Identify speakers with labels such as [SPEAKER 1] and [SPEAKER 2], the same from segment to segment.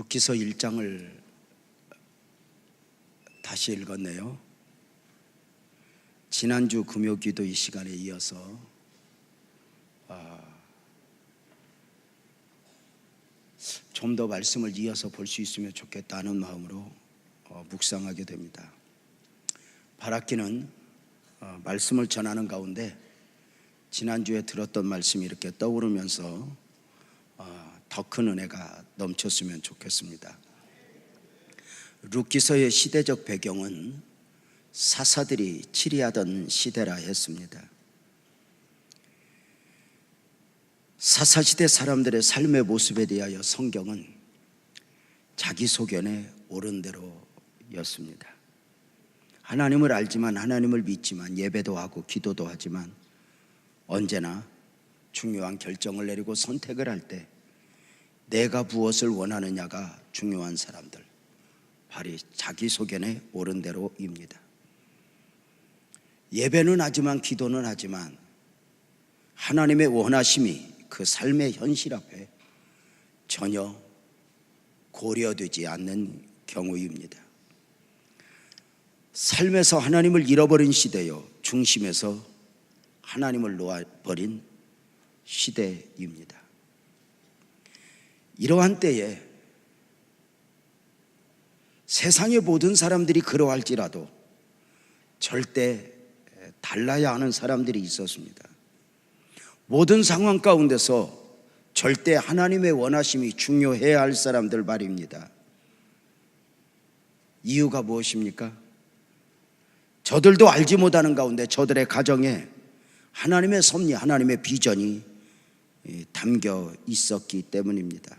[SPEAKER 1] 룻기서 1장을 다시 읽었네요. 지난주 금요기도 이 시간에 이어서 좀 더 말씀을 이어서 볼 수 있으면 좋겠다는 마음으로 묵상하게 됩니다. 바라기는 말씀을 전하는 가운데 지난주에 들었던 말씀이 이렇게 떠오르면서 더 큰 은혜가 넘쳤으면 좋겠습니다. 룻기서의 시대적 배경은 사사들이 치리하던 시대라 했습니다. 사사시대 사람들의 삶의 모습에 대하여 성경은 자기 소견에 옳은 대로였습니다. 하나님을 알지만, 하나님을 믿지만, 예배도 하고 기도도 하지만 언제나 중요한 결정을 내리고 선택을 할 때 내가 무엇을 원하느냐가 중요한 사람들, 바로 자기 소견에 옳은 대로입니다. 예배는 하지만, 기도는 하지만 하나님의 원하심이 그 삶의 현실 앞에 전혀 고려되지 않는 경우입니다. 삶에서 하나님을 잃어버린 시대요, 중심에서 하나님을 놓아버린 시대입니다. 이러한 때에 세상의 모든 사람들이 그러할지라도 절대 달라야 하는 사람들이 있었습니다. 모든 상황 가운데서 절대 하나님의 원하심이 중요해야 할 사람들 말입니다. 이유가 무엇입니까? 저들도 알지 못하는 가운데 저들의 가정에 하나님의 섭리, 하나님의 비전이 담겨 있었기 때문입니다.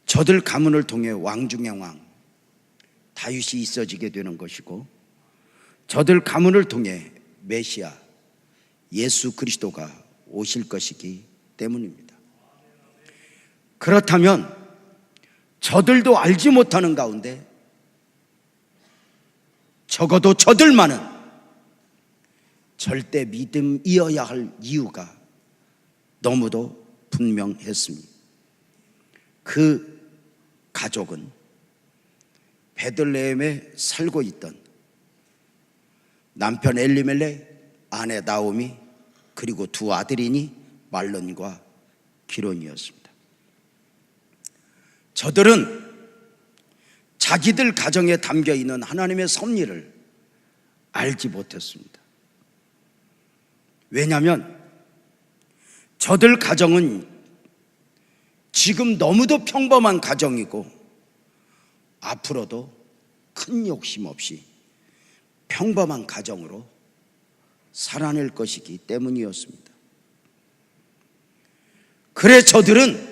[SPEAKER 1] 저들 가문을 통해 왕 중의 왕 다윗이 있어지게 되는 것이고, 저들 가문을 통해 메시아 예수 그리스도가 오실 것이기 때문입니다. 그렇다면 저들도 알지 못하는 가운데 적어도 저들만은 절대 믿음이어야 할 이유가 너무도 분명했습니다. 그 가족은 베들레헴에 살고 있던 남편 엘리멜렉, 아내 나오미, 그리고 두 아들이니 말론과 기론이었습니다. 저들은 자기들 가정에 담겨 있는 하나님의 섭리를 알지 못했습니다. 왜냐하면 저들 가정은 지금 너무도 평범한 가정이고 앞으로도 큰 욕심 없이 평범한 가정으로 살아낼 것이기 때문이었습니다. 그래 저들은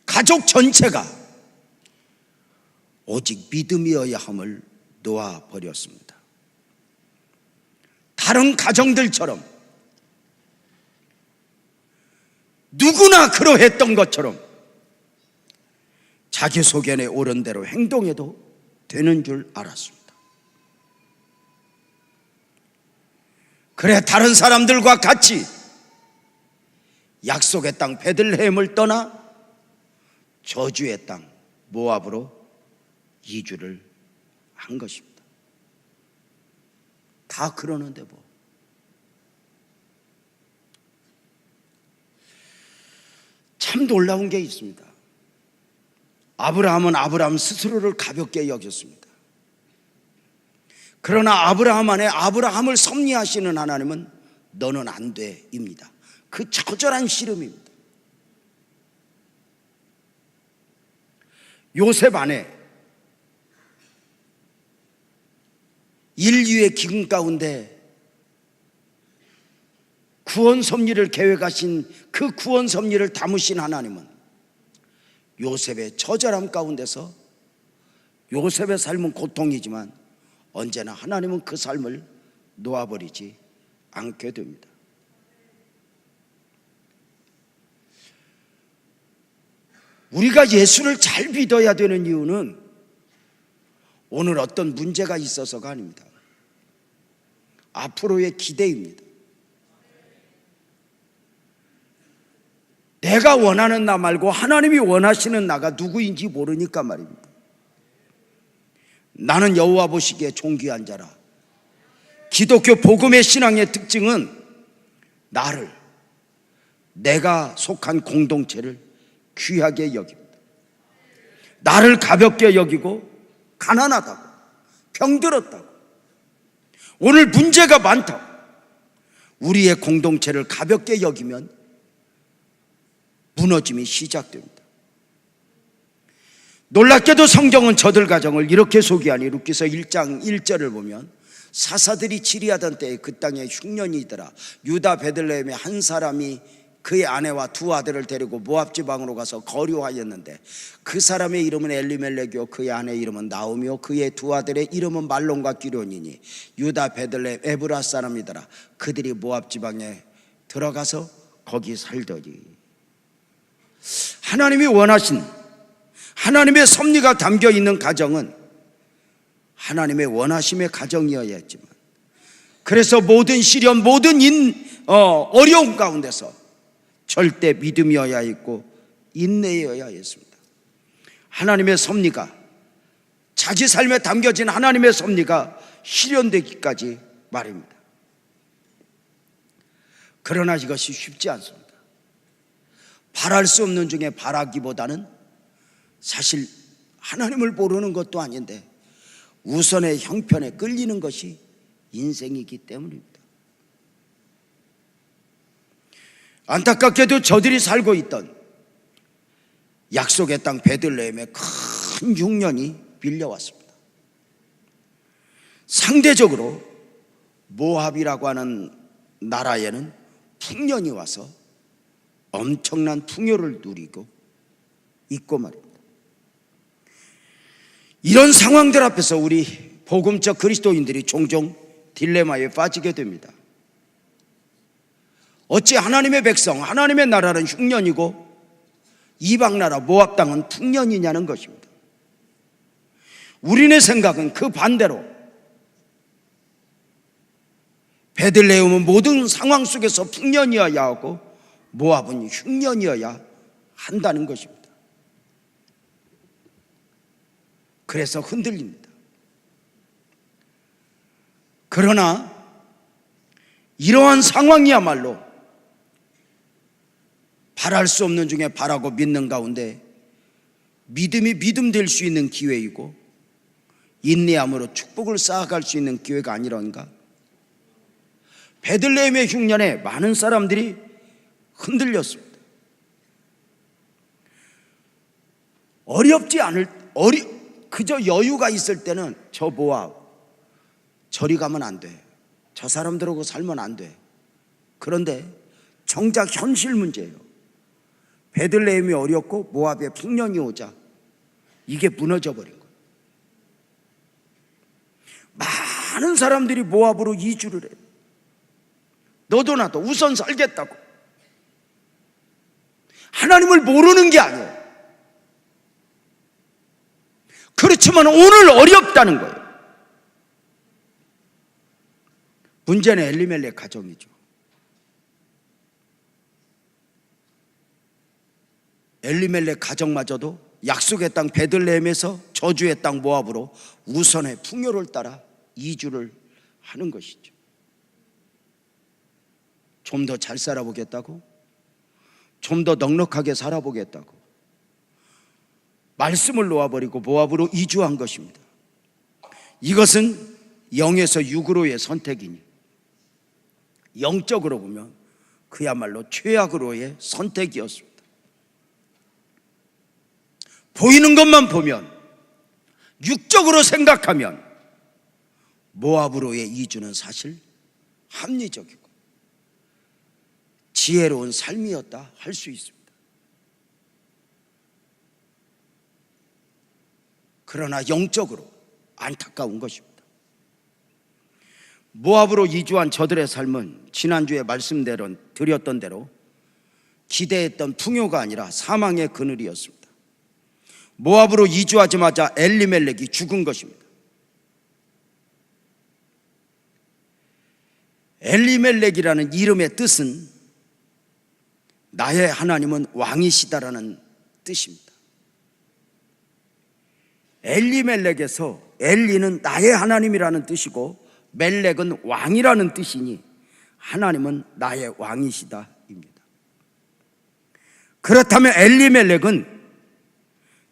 [SPEAKER 1] 가족 전체가 오직 믿음이어야 함을 놓아버렸습니다. 다른 가정들처럼 누구나 그러했던 것처럼 자기 소견에 옳은 대로 행동해도 되는 줄 알았습니다. 그래 다른 사람들과 같이 약속의 땅 베들레헴을 떠나 저주의 땅 모압으로 이주를 한 것입니다. 다 그러는데 뭐. 참 놀라운 게 있습니다. 아브라함은 아브라함 스스로를 가볍게 여겼습니다. 그러나 아브라함 안에 아브라함을 섭리하시는 하나님은 너는 안 돼입니다. 그 처절한 씨름입니다. 요셉 안에 인류의 기근 가운데 구원 섭리를 계획하신 그 구원 섭리를 담으신 하나님은 요셉의 처절함 가운데서, 요셉의 삶은 고통이지만 언제나 하나님은 그 삶을 놓아버리지 않게 됩니다. 우리가 예수를 잘 믿어야 되는 이유는 오늘 어떤 문제가 있어서가 아닙니다. 앞으로의 기대입니다. 내가 원하는 나 말고 하나님이 원하시는 나가 누구인지 모르니까 말입니다. 나는 여호와 보시기에 존귀한 자라. 기독교 복음의 신앙의 특징은 나를, 내가 속한 공동체를 귀하게 여깁니다. 나를 가볍게 여기고 가난하다고, 병들었다고, 오늘 문제가 많다고 우리의 공동체를 가볍게 여기면 무너짐이 시작됩니다. 놀랍게도 성경은 저들 가정을 이렇게 소개하니 룻기서 1장 1절을 보면 사사들이 치리하던 때에 그 땅에 흉년이더라. 유다 베들레헴의 한 사람이 그의 아내와 두 아들을 데리고 모압 지방으로 가서 거류하였는데 그 사람의 이름은 엘리멜렉이요 그의 아내의 이름은 나오미요 그의 두 아들의 이름은 말론과 기론이니 유다 베들레헴 에브라 사람이더라. 그들이 모압 지방에 들어가서 거기 살더니 하나님이 원하신 하나님의 섭리가 담겨 있는 가정은 하나님의 원하심의 가정이어야 했지만, 그래서 모든 시련, 모든 어려움 가운데서 절대 믿음이어야 했고 인내여야 했습니다. 하나님의 섭리가, 자기 삶에 담겨진 하나님의 섭리가 실현되기까지 말입니다. 그러나 이것이 쉽지 않습니다. 바랄 수 없는 중에 바라기보다는 사실 하나님을 모르는 것도 아닌데 우선의 형편에 끌리는 것이 인생이기 때문입니다. 안타깝게도 저들이 살고 있던 약속의 땅 베들레헴에 큰 흉년이 밀려왔습니다. 상대적으로 모압이라고 하는 나라에는 풍년이 와서 엄청난 풍요를 누리고 있고 말입니다. 이런 상황들 앞에서 우리 복음적 그리스도인들이 종종 딜레마에 빠지게 됩니다. 어찌 하나님의 백성, 하나님의 나라는 흉년이고 이방 나라 모압 땅은 풍년이냐는 것입니다. 우리의 생각은 그 반대로 베들레헴은 모든 상황 속에서 풍년이어야 하고 모압은 흉년이어야 한다는 것입니다. 그래서 흔들립니다. 그러나 이러한 상황이야말로 바랄 수 없는 중에 바라고 믿는 가운데 믿음이 믿음 될 수 있는 기회이고 인내함으로 축복을 쌓아갈 수 있는 기회가 아니란가. 베들레헴의 흉년에 많은 사람들이 흔들렸습니다. 그저 여유가 있을 때는 저 모압 저리 가면 안 돼, 저 사람들하고 살면 안 돼. 그런데 정작 현실 문제예요. 베들레헴이 어렵고 모압에 풍년이 오자 이게 무너져 버린 거예요. 많은 사람들이 모압으로 이주를 해요. 너도 나도 우선 살겠다고. 하나님을 모르는 게 아니에요. 그렇지만 오늘 어렵다는 거예요. 문제는 엘리멜렉 가정이죠. 엘리멜렉 가정마저도 약속의 땅 베들레헴에서 저주의 땅 모압으로 우선의 풍요를 따라 이주를 하는 것이죠. 좀 더 잘 살아보겠다고, 좀 더 넉넉하게 살아보겠다고 말씀을 놓아버리고 모압으로 이주한 것입니다. 이것은 영에서 육으로의 선택이니 영적으로 보면 그야말로 최악으로의 선택이었습니다. 보이는 것만 보면, 육적으로 생각하면 모압으로의 이주는 사실 합리적이고 지혜로운 삶이었다 할 수 있습니다. 그러나 영적으로 안타까운 것입니다. 모압으로 이주한 저들의 삶은 지난주에 말씀드렸던 대로 기대했던 풍요가 아니라 사망의 그늘이었습니다. 모압으로 이주하자마자 엘리멜렉이 죽은 것입니다. 엘리멜렉이라는 이름의 뜻은 나의 하나님은 왕이시다라는 뜻입니다. 엘리멜렉에서 엘리는 나의 하나님이라는 뜻이고 멜렉은 왕이라는 뜻이니 하나님은 나의 왕이시다입니다. 그렇다면 엘리멜렉은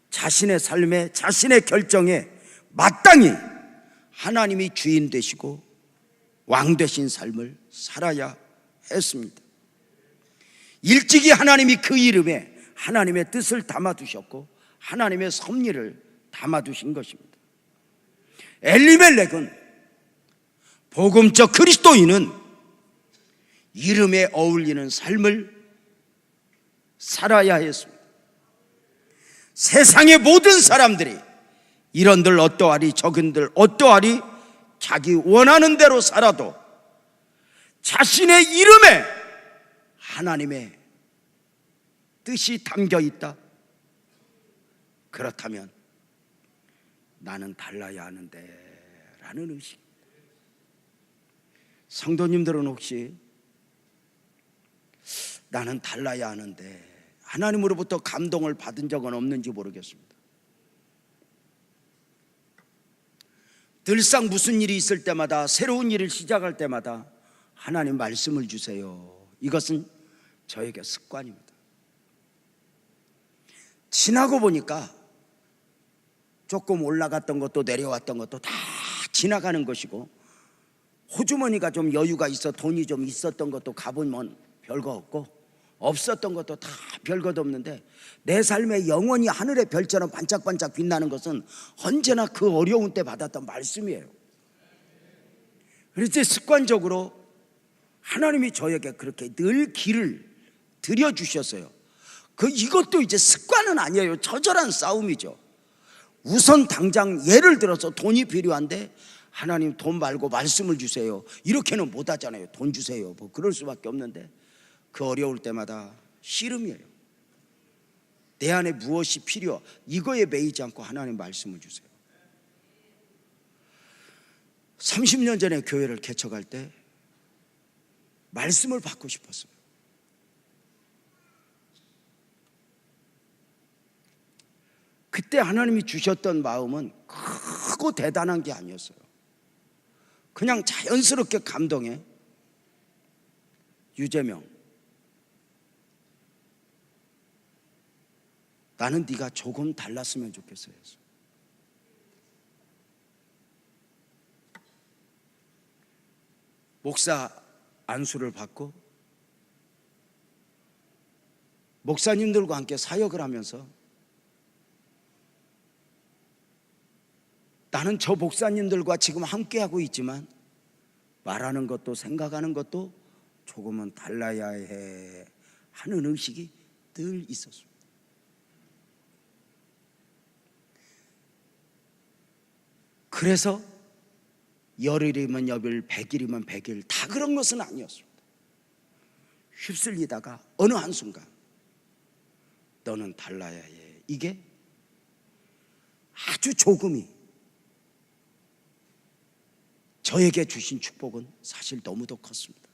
[SPEAKER 1] 자신의 삶에, 자신의 결정에 마땅히 하나님이 주인 되시고 왕 되신 삶을 살아야 했습니다. 일찍이 하나님이 그 이름에 하나님의 뜻을 담아두셨고 하나님의 섭리를 담아두신 것입니다. 엘리멜렉은 복음적 그리스도인은 이름에 어울리는 삶을 살아야 했습니다. 세상의 모든 사람들이 이런들 어떠하리 저근들 어떠하리 자기 원하는 대로 살아도 자신의 이름에 하나님의 뜻이 담겨 있다. 그렇다면 나는 달라야 하는데 라는 의식. 성도님들은 혹시 나는 달라야 하는데 하나님으로부터 감동을 받은 적은 없는지 모르겠습니다. 늘상 무슨 일이 있을 때마다, 새로운 일을 시작할 때마다 하나님 말씀을 주세요. 이것은 저에게 습관입니다. 지나고 보니까 조금 올라갔던 것도 내려왔던 것도 다 지나가는 것이고, 호주머니가 좀 여유가 있어 돈이 좀 있었던 것도 가보면 별거 없고, 없었던 것도 다 별것도 없는데, 내 삶에 영원히 하늘의 별처럼 반짝반짝 빛나는 것은 언제나 그 어려운 때 받았던 말씀이에요. 그래서 습관적으로 하나님이 저에게 그렇게 늘 길을 들여주셨어요. 이것도 이제 습관은 아니에요. 처절한 싸움이죠. 우선 당장 예를 들어서 돈이 필요한데 하나님 돈 말고 말씀을 주세요. 이렇게는 못 하잖아요. 돈 주세요. 뭐 그럴 수밖에 없는데, 그 어려울 때마다 씨름이에요. 내 안에 무엇이 필요, 이거에 매이지 않고 하나님 말씀을 주세요. 30년 전에 교회를 개척할 때 말씀을 받고 싶었어요. 그때 하나님이 주셨던 마음은 크고 대단한 게 아니었어요. 그냥 자연스럽게 감동해. 유재명, 나는 네가 조금 달랐으면 좋겠어요. 목사 안수를 받고 목사님들과 함께 사역을 하면서 나는 저 목사님들과 지금 함께하고 있지만 말하는 것도 생각하는 것도 조금은 달라야 해 하는 의식이 늘 있었습니다. 그래서 열흘이면 열흘, 100일이면 100일 다 그런 것은 아니었습니다. 휩쓸리다가 어느 한순간 너는 달라야 해, 이게 아주 조금이 저에게 주신 축복은 사실 너무도 컸습니다.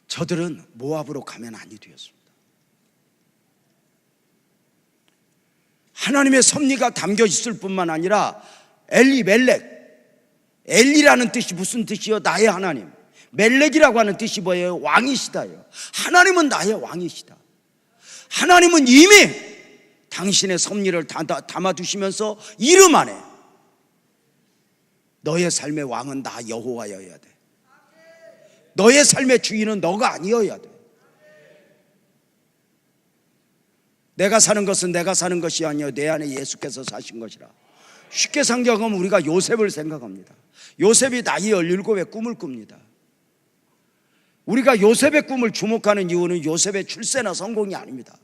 [SPEAKER 1] 저들은 모압으로 가면 아니 되었습니다. 하나님의 섭리가 담겨 있을 뿐만 아니라 엘리멜렉, 엘리라는 뜻이 무슨 뜻이요? 나의 하나님. 멜렉이라고 하는 뜻이 뭐예요? 왕이시다예요. 하나님은 나의 왕이시다. 하나님은 이미 당신의 섭리를 담아두시면서 이름 안에 너의 삶의 왕은 나 여호와여야 돼. 너의 삶의 주인은 너가 아니어야 돼. 내가 사는 것은 내가 사는 것이 아니요 내 안에 예수께서 사신 것이라. 쉽게 생각하면 우리가 요셉을 생각합니다. 요셉이 나이 17에 꿈을 꿉니다. 우리가 요셉의 꿈을 주목하는 이유는 요셉의 출세나 성공이 아닙니다.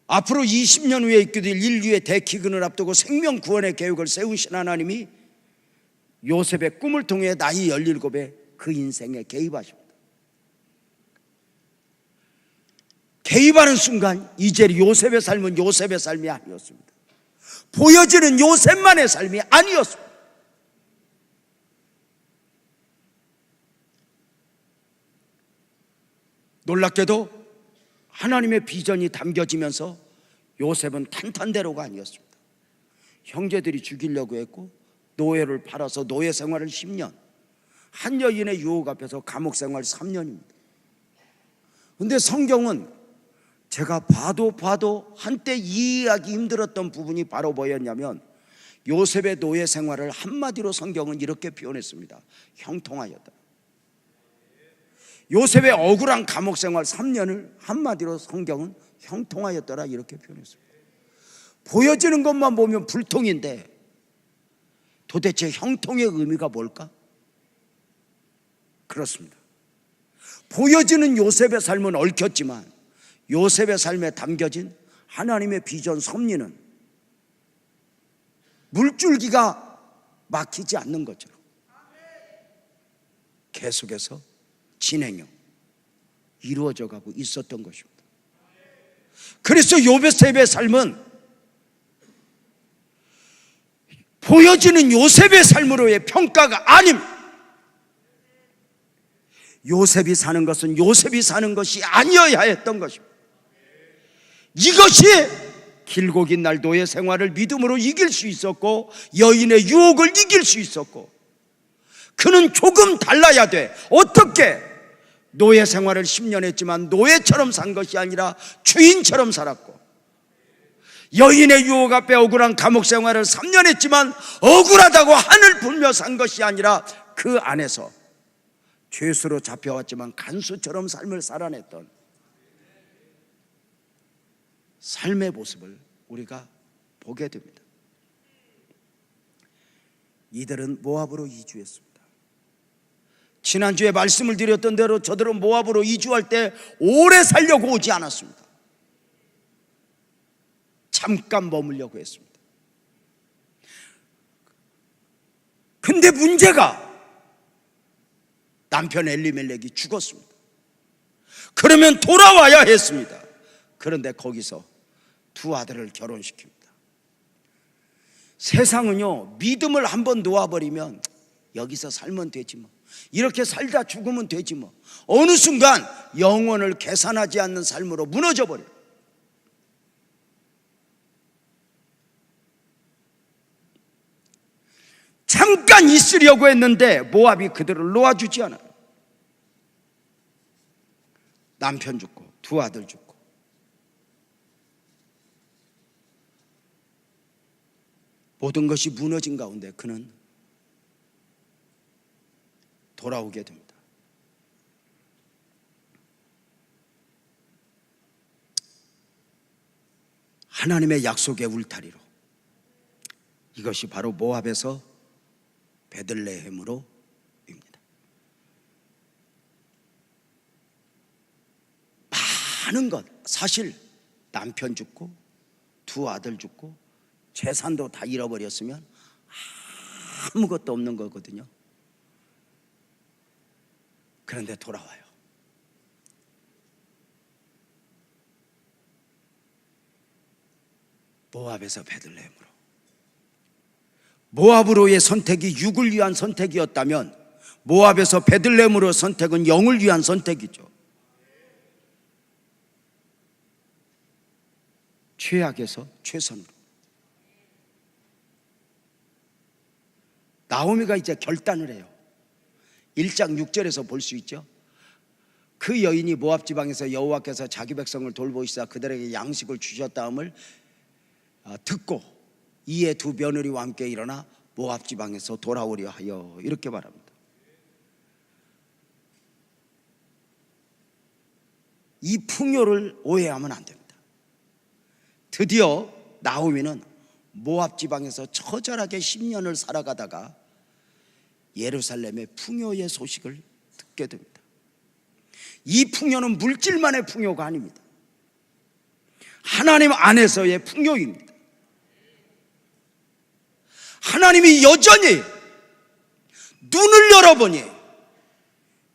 [SPEAKER 1] 앞으로 20년 후에 있게 될 인류의 대기근을 앞두고 생명 구원의 계획을 세우신 하나님이 요셉의 꿈을 통해 나이 17에 그 인생에 개입하십니다. 개입하는 순간 이제 요셉의 삶은 요셉의 삶이 아니었습니다. 보여지는 요셉만의 삶이 아니었습니다. 놀랍게도 하나님의 비전이 담겨지면서 요셉은 탄탄대로가 아니었습니다. 형제들이 죽이려고 했고 노예를 팔아서 노예 생활을 10년, 한 여인의 유혹 앞에서 감옥 생활 3년입니다. 그런데 성경은 제가 봐도 한때 이해하기 힘들었던 부분이 바로 뭐였냐면 요셉의 노예 생활을 한마디로 성경은 이렇게 표현했습니다. 형통하였다. 요셉의 억울한 감옥 생활 3년을 한마디로 성경은 형통하였더라 이렇게 표현했습니다. 보여지는 것만 보면 불통인데 도대체 형통의 의미가 뭘까? 그렇습니다. 보여지는 요셉의 삶은 얽혔지만 요셉의 삶에 담겨진 하나님의 비전 섭리는 물줄기가 막히지 않는 것처럼 계속해서 진행형 이루어져 가고 있었던 것입니다. 그래서 요셉의 삶은 보여지는 요셉의 삶으로의 평가가 아닙니다. 요셉이 사는 것은 요셉이 사는 것이 아니어야 했던 것입니다. 이것이 길고 긴 날 노예 생활을 믿음으로 이길 수 있었고 여인의 유혹을 이길 수 있었고 그는 조금 달라야 돼. 어떻게? 노예 생활을 10년 했지만 노예처럼 산 것이 아니라 주인처럼 살았고 여인의 유혹 앞에 억울한 감옥 생활을 3년 했지만 억울하다고 한을 불며 산 것이 아니라 그 안에서 죄수로 잡혀왔지만 간수처럼 삶을 살아냈던 삶의 모습을 우리가 보게 됩니다. 이들은 모압으로 이주했습니다. 지난주에 말씀을 드렸던 대로 저들은 모압으로 이주할 때 오래 살려고 오지 않았습니다. 잠깐 머물려고 했습니다. 근데 문제가 남편 엘리멜렉이 죽었습니다. 그러면 돌아와야 했습니다. 그런데 거기서 두 아들을 결혼시킵니다. 세상은요, 믿음을 한번 놓아버리면 여기서 살면 되지 뭐, 이렇게 살다 죽으면 되지 뭐, 어느 순간 영혼을 계산하지 않는 삶으로 무너져 버려요. 잠깐 있으려고 했는데 모압이 그들을 놓아주지 않아요. 남편 죽고 두 아들 죽고 모든 것이 무너진 가운데 그는 돌아오게 됩니다. 하나님의 약속의 울타리로, 이것이 바로 모압에서 베들레헴으로입니다. 많은 것, 사실 남편 죽고 두 아들 죽고 재산도 다 잃어버렸으면 아무것도 없는 거거든요. 그런데 돌아와요. 모압에서 베들레헴으로. 모압으로의 선택이 육을 위한 선택이었다면 모압에서 베들레헴으로의 선택은 영을 위한 선택이죠. 최악에서 최선으로. 나오미가 이제 결단을 해요. 1장 6절에서 볼 수 있죠. 그 여인이 모압 지방에서 여호와께서 자기 백성을 돌보시사 그들에게 양식을 주셨다함을 듣고 이에 두 며느리와 함께 일어나 모압 지방에서 돌아오려 하여, 이렇게 말합니다. 이 풍요를 오해하면 안 됩니다. 드디어 나오미는 모압 지방에서 처절하게 10년을 살아가다가 예루살렘의 풍요의 소식을 듣게 됩니다. 이 풍요는 물질만의 풍요가 아닙니다. 하나님 안에서의 풍요입니다. 하나님이 여전히 눈을 열어보니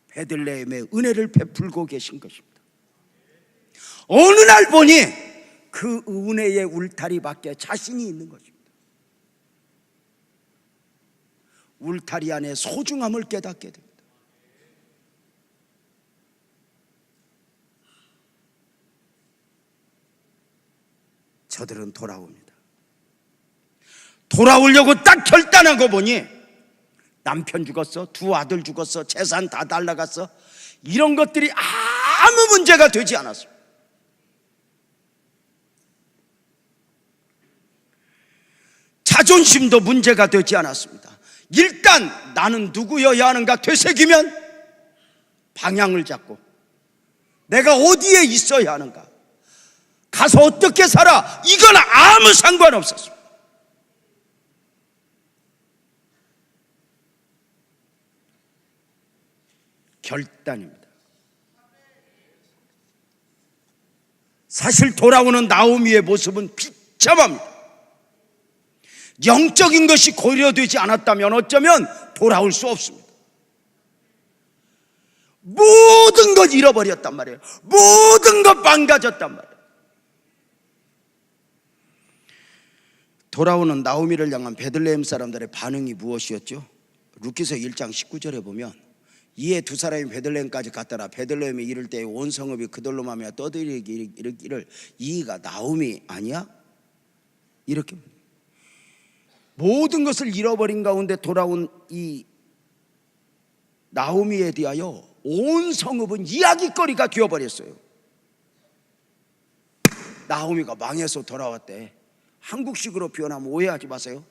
[SPEAKER 1] 베들레헴의 은혜를 베풀고 계신 것입니다. 어느 날 보니 그 은혜의 울타리 밖에 자신이 있는 것입니다. 울타리 안에 소중함을 깨닫게 됩니다. 저들은 돌아옵니다. 돌아오려고 딱 결단하고 보니 남편 죽었어, 두 아들 죽었어, 재산 다 날라갔어. 이런 것들이 아무 문제가 되지 않았습니다. 자존심도 문제가 되지 않았습니다. 일단 나는 누구여야 하는가 되새기면 방향을 잡고 내가 어디에 있어야 하는가, 가서 어떻게 살아, 이건 아무 상관없었습니다. 결단입니다. 사실 돌아오는 나오미의 모습은 비참합니다. 영적인 것이 고려되지 않았다면 어쩌면 돌아올 수 없습니다. 모든 것 잃어버렸단 말이에요. 모든 것 망가졌단 말이에요. 돌아오는 나오미를 향한 베들레헴 사람들의 반응이 무엇이었죠? 룻기서 1장 19절에 보면 이에 두 사람이 베들레헴까지 갔더라. 베들레헴에 이를 때 온 성읍이 그들로 말미암아 떠들이기를 이가 나오미 아니야? 이렇게 모든 것을 잃어버린 가운데 돌아온 이 나오미에 대하여 온 성읍은 이야기거리가 되어버렸어요. 나오미가 망해서 돌아왔대. 한국식으로 표현하면 오해하지 마세요.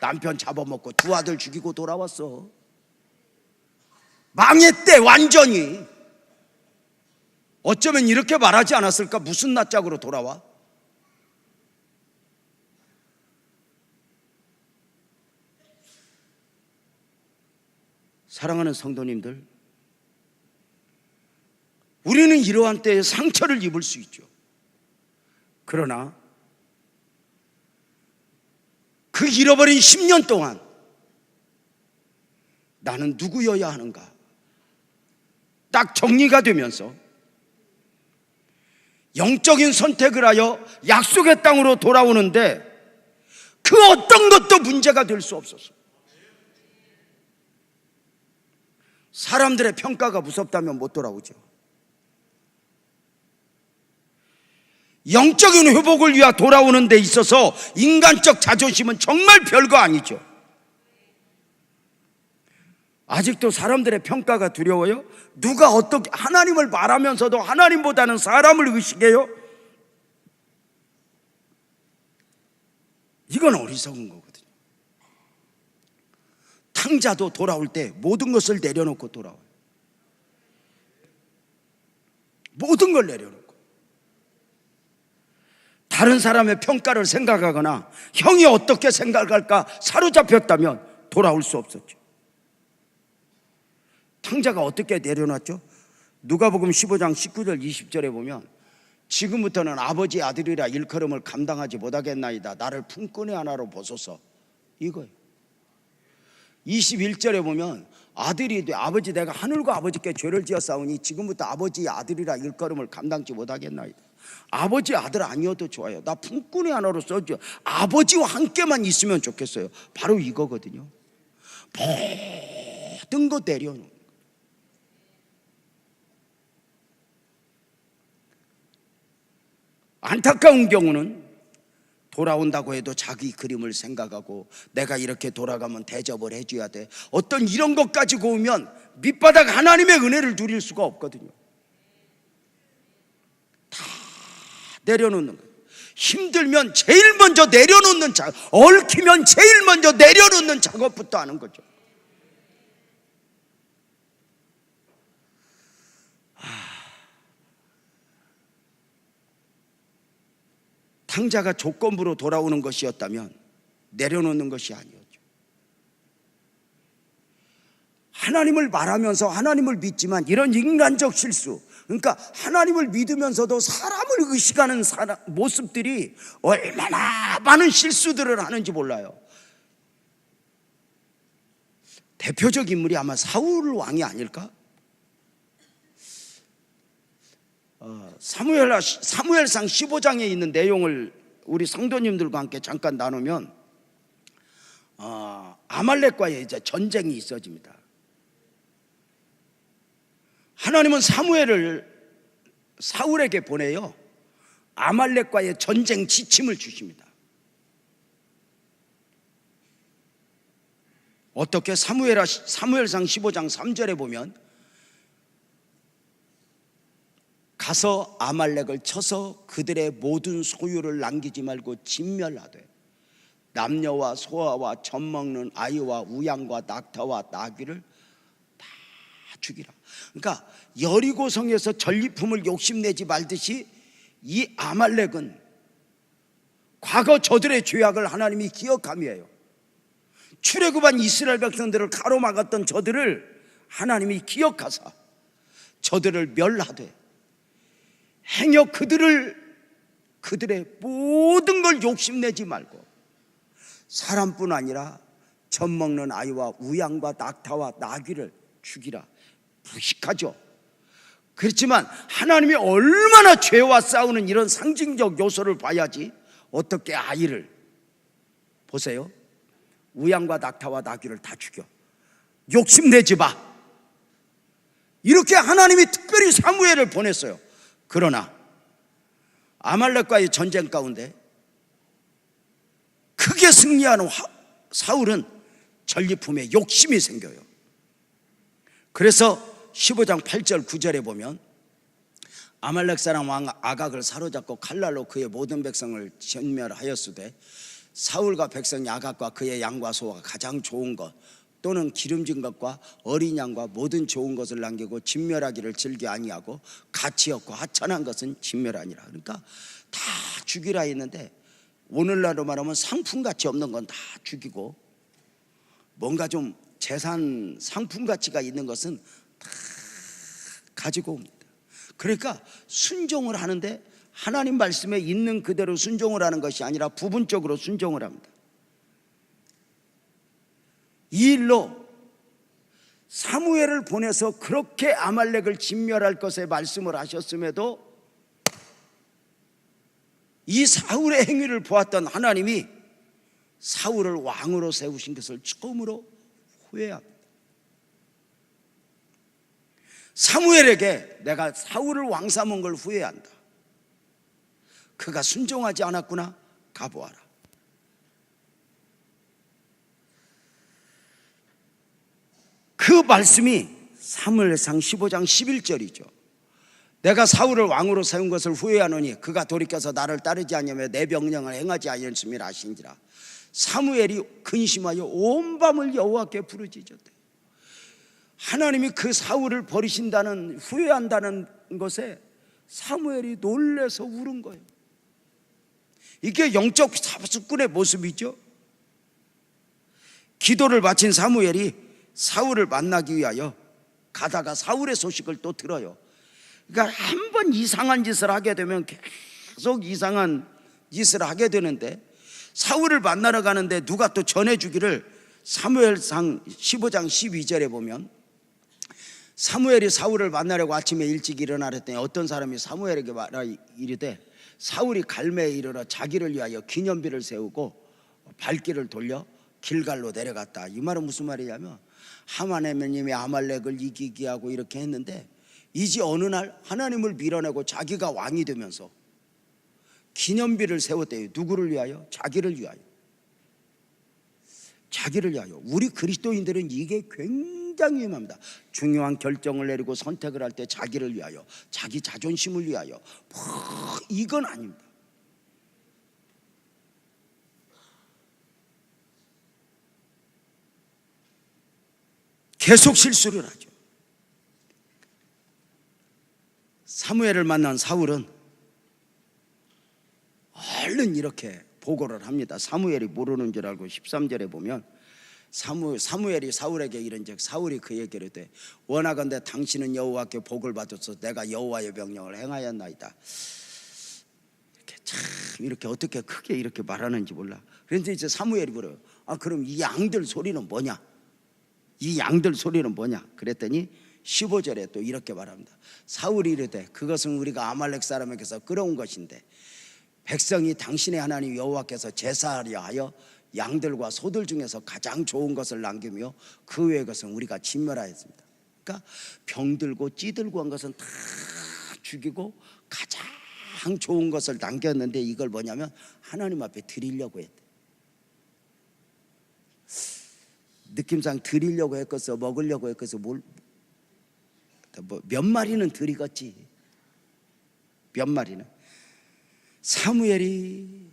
[SPEAKER 1] 남편 잡아먹고 두 아들 죽이고 돌아왔어. 망했대 완전히. 어쩌면 이렇게 말하지 않았을까? 무슨 낯짝으로 돌아와? 사랑하는 성도님들, 우리는 이러한 때에 상처를 입을 수 있죠. 그러나 그 잃어버린 10년 동안 나는 누구여야 하는가 딱 정리가 되면서 영적인 선택을 하여 약속의 땅으로 돌아오는데 그 어떤 것도 문제가 될 수 없었어요. 사람들의 평가가 무섭다면 못 돌아오죠. 영적인 회복을 위해 돌아오는 데 있어서 인간적 자존심은 정말 별거 아니죠. 아직도 사람들의 평가가 두려워요? 누가 어떻게 하나님을 말하면서도 하나님보다는 사람을 의식해요? 이건 어리석은 거거든요. 탕자도 돌아올 때 모든 것을 내려놓고 돌아와요. 모든 걸 내려놓고 다른 사람의 평가를 생각하거나 형이 어떻게 생각할까 사로잡혔다면 돌아올 수 없었죠. 탕자가 어떻게 내려놨죠? 누가복음 15장 19절 20절에 보면 지금부터는 아버지 아들이라 일컬음을 감당하지 못하겠나이다. 나를 품꾼의 하나로 보소서. 이거예요. 21절에 보면 아들이 아버지 내가 하늘과 아버지께 죄를 지었사오니 지금부터 아버지의 아들이라 일컬음을 감당치 못하겠나이다. 아버지 아들 아니어도 좋아요. 나 품꾼의 하나로 써줘. 아버지와 함께만 있으면 좋겠어요. 바로 이거거든요. 모든 거 내려놓는. 안타까운 경우는 돌아온다고 해도 자기 그림을 생각하고 내가 이렇게 돌아가면 대접을 해줘야 돼. 어떤 이런 것 가지고 오면 밑바닥 하나님의 은혜를 누릴 수가 없거든요. 다 내려놓는 거예요. 힘들면 제일 먼저 내려놓는 작업, 얽히면 제일 먼저 내려놓는 작업부터 하는 거죠. 탕자가 조건부로 돌아오는 것이었다면 내려놓는 것이 아니었죠. 하나님을 말하면서 하나님을 믿지만 이런 인간적 실수, 그러니까 하나님을 믿으면서도 사람을 의식하는 모습들이 얼마나 많은 실수들을 하는지 몰라요. 대표적 인물이 아마 사울 왕이 아닐까? 사무엘상 15장에 있는 내용을 우리 성도님들과 함께 잠깐 나누면 아말렉과의 이제 전쟁이 있어집니다. 하나님은 사무엘을 사울에게 보내요. 아말렉과의 전쟁 지침을 주십니다. 어떻게? 사무엘상 15장 3절에 보면 가서 아말렉을 쳐서 그들의 모든 소유를 남기지 말고 진멸하되 남녀와 소아와 젖먹는 아이와 우양과 낙타와 나귀를 다 죽이라. 그러니까 여리고성에서 전리품을 욕심내지 말듯이 이 아말렉은 과거 저들의 죄악을 하나님이 기억함이에요. 출애굽한 이스라엘 백성들을 가로막았던 저들을 하나님이 기억하사 저들을 멸하되 행여 그들의 모든 걸 욕심내지 말고 사람뿐 아니라 젖먹는 아이와 우양과 낙타와 나귀를 죽이라. 무식하죠. 그렇지만 하나님이 얼마나 죄와 싸우는 이런 상징적 요소를 봐야지 어떻게 아이를, 보세요, 우양과 낙타와 나귀를 다 죽여. 욕심내지 마. 이렇게 하나님이 특별히 사무엘을 보냈어요. 그러나 아말렉과의 전쟁 가운데 크게 승리하는 사울은 전리품에 욕심이 생겨요. 그래서 15장 8절 9절에 보면 아말렉 사람 왕 아각을 사로잡고 칼날로 그의 모든 백성을 전멸하였으되 사울과 백성이 아각과 그의 양과 소와 가장 좋은 것 또는 기름진 것과 어린 양과 모든 좋은 것을 남기고 진멸하기를 즐겨 아니하고 가치 없고 하찮은 것은 진멸하니라. 그러니까 다 죽이라 했는데 오늘날로 말하면 상품가치 없는 건 다 죽이고 뭔가 좀 재산 상품가치가 있는 것은 다 가지고 옵니다. 그러니까 순종을 하는데 하나님 말씀에 있는 그대로 순종을 하는 것이 아니라 부분적으로 순종을 합니다. 이 일로 사무엘을 보내서 그렇게 아말렉을 진멸할 것에 말씀을 하셨음에도 이 사울의 행위를 보았던 하나님이 사울을 왕으로 세우신 것을 처음으로 후회합니다. 사무엘에게 내가 사울을 왕 삼은 걸 후회한다. 그가 순종하지 않았구나. 가보아라. 그 말씀이 사무엘상 15장 11절이죠. 내가 사울을 왕으로 세운 것을 후회하노니 그가 돌이켜서 나를 따르지 아니하며 내 명령을 행하지 아니하였음이라 하신지라. 사무엘이 근심하여 온 밤을 여호와께 부르짖었대. 하나님이 그 사울을 버리신다는, 후회한다는 것에 사무엘이 놀라서 울은 거예요. 이게 영적 사수꾼의 모습이죠. 기도를 마친 사무엘이 사울을 만나기 위하여 가다가 사울의 소식을 또 들어요. 그러니까 한번 이상한 짓을 하게 되면 계속 이상한 짓을 하게 되는데, 사울을 만나러 가는데 누가 또 전해주기를 사무엘상 15장 12절에 보면 사무엘이 사울을 만나려고 아침에 일찍 일어나랬더니 어떤 사람이 사무엘에게 말하 이르되 사울이 갈매에 이르러 자기를 위하여 기념비를 세우고 발길을 돌려 길갈로 내려갔다. 이 말은 무슨 말이냐면 하나님이 아말렉을 이기게 하고 이렇게 했는데 이제 어느 날 하나님을 밀어내고 자기가 왕이 되면서 기념비를 세웠대요. 누구를 위하여? 자기를 위하여. 자기를 위하여. 우리 그리스도인들은 이게 굉장히 위험합니다. 중요한 결정을 내리고 선택을 할 때 자기를 위하여, 자기 자존심을 위하여. 이건 아닙니다. 계속 실수를 하죠. 사무엘을 만난 사울은 얼른 이렇게 보고를 합니다. 사무엘이 모르는 줄 알고 13절에 보면 사무엘이 사울에게 이른즉 사울이 그에게 이르되 원하건대 당신은 여호와께 복을 받아서 내가 여호와의 명령을 행하였나이다. 이렇게 참 이렇게 어떻게 크게 이렇게 말하는지 몰라. 그런데 이제 사무엘이 물어요. 그럼 이 양들 소리는 뭐냐? 이 양들 소리는 뭐냐? 그랬더니 15절에 또 이렇게 말합니다. 사울이 이르되 그것은 우리가 아말렉 사람에게서 끌어온 것인데 백성이 당신의 하나님 여호와께서 제사하려 하여 양들과 소들 중에서 가장 좋은 것을 남기며 그 외의 것은 우리가 진멸하였습니다. 그러니까 병들고 찌들고 한 것은 다 죽이고 가장 좋은 것을 남겼는데 이걸 뭐냐면 하나님 앞에 드리려고 했대. 느낌상 드리려고 했겠어, 먹으려고 했겠어, 몇 마리는 드리겠지. 몇 마리는. 사무엘이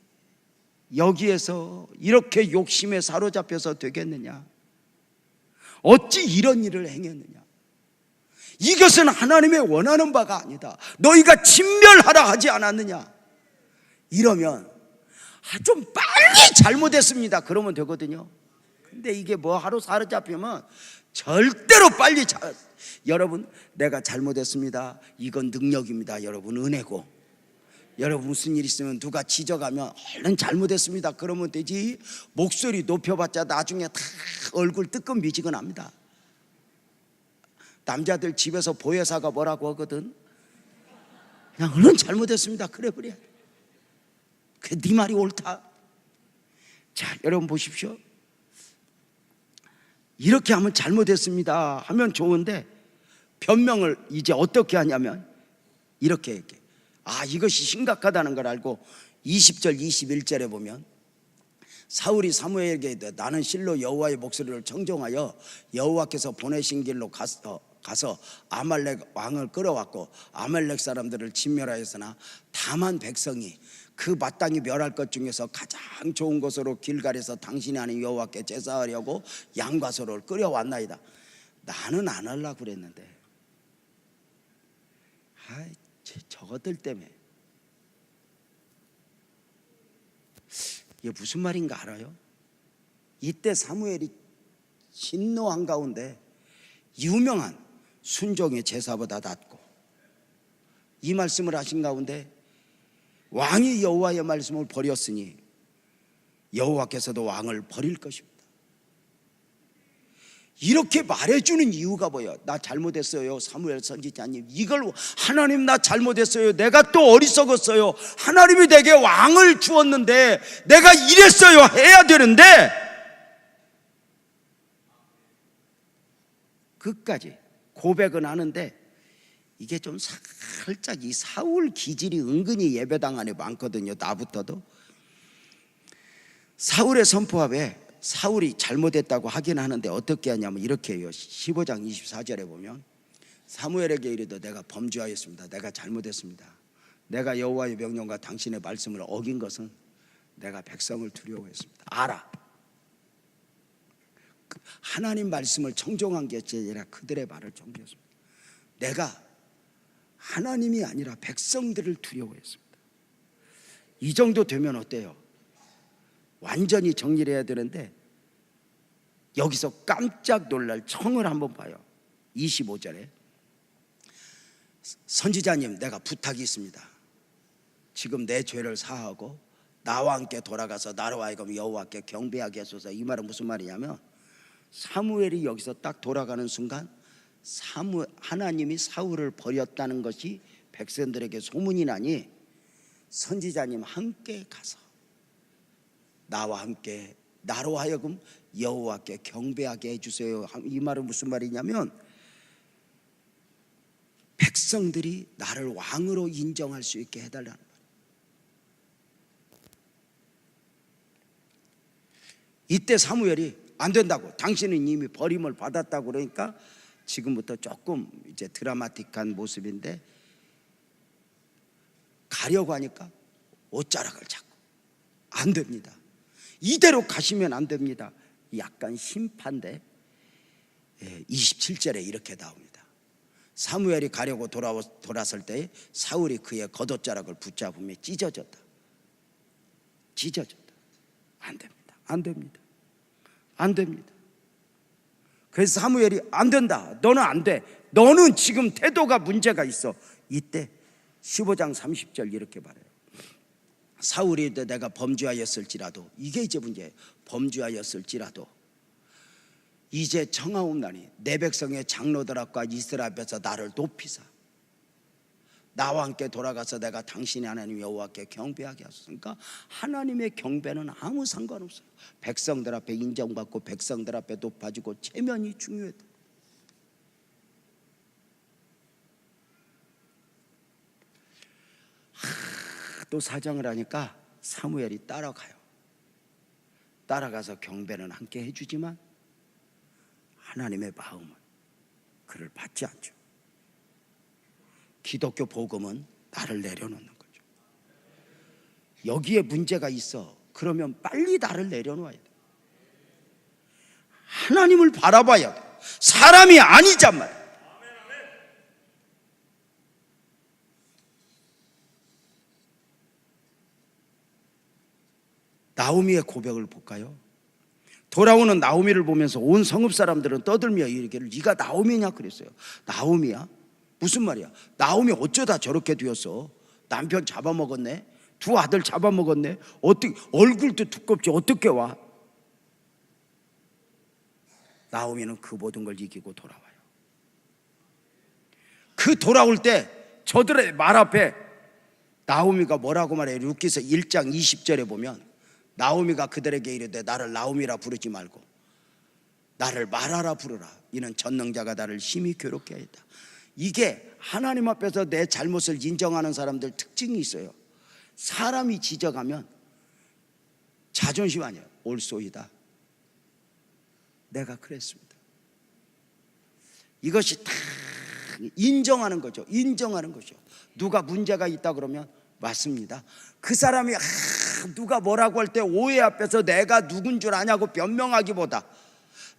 [SPEAKER 1] 여기에서 이렇게 욕심에 사로잡혀서 되겠느냐? 어찌 이런 일을 행했느냐? 이것은 하나님의 원하는 바가 아니다. 너희가 진멸하라 하지 않았느냐? 이러면 좀 빨리 잘못했습니다 그러면 되거든요. 근데 이게 뭐 하루 사로잡히면 절대로 빨리 여러분 내가 잘못했습니다. 이건 능력입니다. 여러분 은혜고, 여러분 무슨 일 있으면 누가 지적하면 얼른 잘못했습니다 그러면 되지, 목소리 높여봤자 나중에 다 얼굴 뜨끔미지근합니다. 남자들 집에서 보혜사가 뭐라고 하거든. 그냥 얼른 잘못했습니다. 그래 그래 네 말이 옳다. 자 여러분 보십시오. 이렇게 하면 잘못했습니다 하면 좋은데 변명을 이제 어떻게 하냐면 이렇게 얘기해. 이것이 심각하다는 걸 알고 20절 21절에 보면 사울이 사무엘에게 나는 실로 여호와의 목소리를 청종하여 여호와께서 보내신 길로 가서 아말렉 왕을 끌어왔고 아말렉 사람들을 진멸하였으나 다만 백성이 그 마땅히 멸할 것 중에서 가장 좋은 것으로 길갈에서 당신이 아닌 여호와께 제사하려고 양과 소를 끌어왔나이다. 나는 안 하려고 그랬는데 저것들 때문에. 이게 무슨 말인가 알아요? 이때 사무엘이 진노한 가운데 유명한 순종의 제사보다 낫고 이 말씀을 하신 가운데 왕이 여호와의 말씀을 버렸으니 여호와께서도 왕을 버릴 것입니다. 이렇게 말해주는 이유가 뭐예요? 나 잘못했어요 사무엘 선지자님, 이걸 하나님 나 잘못했어요, 내가 또 어리석었어요, 하나님이 내게 왕을 주었는데 내가 이랬어요 해야 되는데 끝까지 고백은 하는데 이게 좀 살짝 이 사울 기질이 은근히 예배당 안에 많거든요. 나부터도. 사울의 선포합에 사울이 잘못했다고 하긴 하는데 어떻게 하냐면 이렇게 해요. 15장 24절에 보면 사무엘에게 이르되 내가 범죄하였습니다. 내가 잘못했습니다. 내가 여호와의 명령과 당신의 말씀을 어긴 것은 내가 백성을 두려워했습니다. 알아. 하나님 말씀을 청종한 게 아니라 그들의 말을 청종했습니다. 내가 하나님이 아니라 백성들을 두려워했습니다. 이 정도 되면 어때요? 완전히 정리를 해야 되는데 여기서 깜짝 놀랄 청을 한번 봐요. 25절에 선지자님 내가 부탁이 있습니다. 지금 내 죄를 사하고 나와 함께 돌아가서 나로 하여금 여호와께 경배하게 하소서. 이 말은 무슨 말이냐면 사무엘이 여기서 딱 돌아가는 순간 하나님이 사울을 버렸다는 것이 백성들에게 소문이 나니 선지자님 함께 가서 나와 함께 나로 하여금 여호와께 경배하게 해주세요. 이 말은 무슨 말이냐면 백성들이 나를 왕으로 인정할 수 있게 해달라는 말이에요. 이때 사무엘이 안 된다고, 당신은 이미 버림을 받았다고 그러니까 지금부터 조금 이제 드라마틱한 모습인데 가려고 하니까 옷자락을 잡고 안 됩니다. 이대로 가시면 안 됩니다. 약간 심판데 27절에 이렇게 나옵니다. 사무엘이 가려고 돌아설 때 사울이 그의 겉옷자락을 붙잡으며 찢어졌다. 안 됩니다. 안 됩니다. 안 됩니다. 그래서 사무엘이 안 된다. 너는 안 돼. 너는 지금 태도가 문제가 있어. 이때 15장 30절 이렇게 말해요. 사울이 내가 범죄하였을지라도, 이게 이제 문제예요. 범죄하였을지라도 이제 청하옵나니 내 백성의 장로들 앞과 이스라엘 앞에서 나를 높이사 나와 함께 돌아가서 내가 당신의 하나님 여호와께 경배하게 하소서. 하나님의 경배는 아무 상관없어요. 백성들 앞에 인정받고 백성들 앞에 높아지고 체면이 중요해요. 또 사정을 하니까 사무엘이 따라가요. 따라가서 경배는 함께 해주지만 하나님의 마음은 그를 받지 않죠. 기독교 복음은 나를 내려놓는 거죠. 여기에 문제가 있어. 그러면 빨리 나를 내려놓아야 돼. 하나님을 바라봐야 돼. 사람이 아니란 말이야. 나오미의 고백을 볼까요? 돌아오는 나오미를 보면서 온 성읍 사람들은 떠들며 이르기를 네가 나오미냐 그랬어요. 나오미야? 무슨 말이야? 나오미 어쩌다 저렇게 되었어? 남편 잡아먹었네? 두 아들 잡아먹었네? 어떻게 얼굴도 두껍지 어떻게 와? 나오미는 그 모든 걸 이기고 돌아와요. 그 돌아올 때 저들의 말 앞에 나오미가 뭐라고 말해요? 룻기서 1장 20절에 보면 나오미가 그들에게 이르되 나를 나오미라 부르지 말고 나를 마라라 부르라. 이는 전능자가 나를 심히 괴롭게 하였다. 이게 하나님 앞에서 내 잘못을 인정하는 사람들 특징이 있어요. 사람이 지적하면 자존심 아니에요. 옳소이다. 내가 그랬습니다. 이것이 다 인정하는 거죠. 인정하는 거죠. 누가 문제가 있다 그러면 맞습니다. 그 사람이 누가 뭐라고 할 때 오해 앞에서 내가 누군 줄 아냐고 변명하기보다